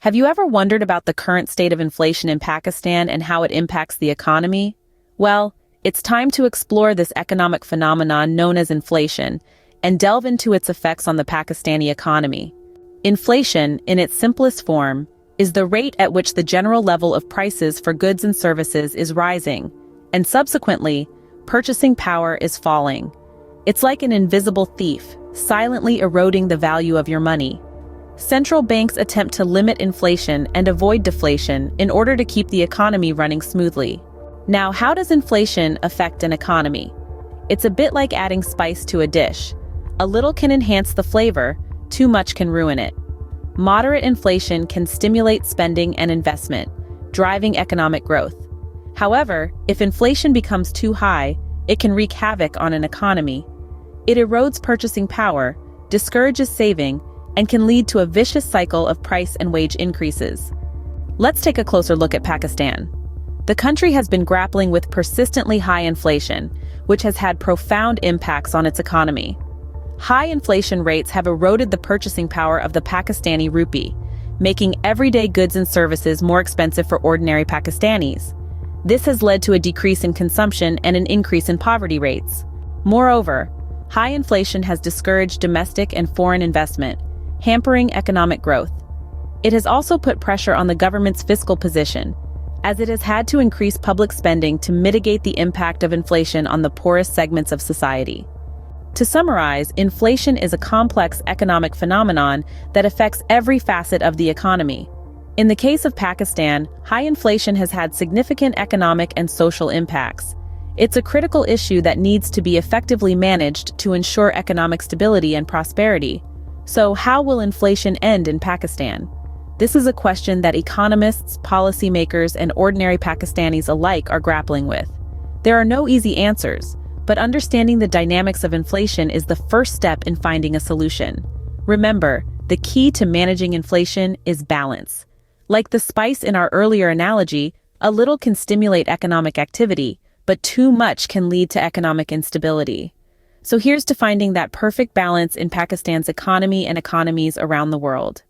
Have you ever wondered about the current state of inflation in Pakistan and how it impacts the economy? Well, it's time to explore this economic phenomenon known as inflation and delve into its effects on the Pakistani economy. Inflation, in its simplest form, is the rate at which the general level of prices for goods and services is rising, and subsequently, purchasing power is falling. It's like an invisible thief, silently eroding the value of your money. Central banks attempt to limit inflation and avoid deflation in order to keep the economy running smoothly. Now, how does inflation affect an economy? It's a bit like adding spice to a dish. A little can enhance the flavor, too much can ruin it. Moderate inflation can stimulate spending and investment, driving economic growth. However, if inflation becomes too high, it can wreak havoc on an economy. It erodes purchasing power, discourages saving, and can lead to a vicious cycle of price and wage increases. Let's take a closer look at Pakistan. The country has been grappling with persistently high inflation, which has had profound impacts on its economy. High inflation rates have eroded the purchasing power of the Pakistani rupee, making everyday goods and services more expensive for ordinary Pakistanis. This has led to a decrease in consumption and an increase in poverty rates. Moreover, high inflation has discouraged domestic and foreign investment, hampering economic growth. It has also put pressure on the government's fiscal position, as it has had to increase public spending to mitigate the impact of inflation on the poorest segments of society. To summarize, inflation is a complex economic phenomenon that affects every facet of the economy. In the case of Pakistan, high inflation has had significant economic and social impacts. It's a critical issue that needs to be effectively managed to ensure economic stability and prosperity. So, how will inflation end in Pakistan? This is a question that economists, policymakers, and ordinary Pakistanis alike are grappling with. There are no easy answers, but understanding the dynamics of inflation is the first step in finding a solution. Remember, the key to managing inflation is balance. Like the spice in our earlier analogy, a little can stimulate economic activity, but too much can lead to economic instability. So here's to finding that perfect balance in Pakistan's economy and economies around the world.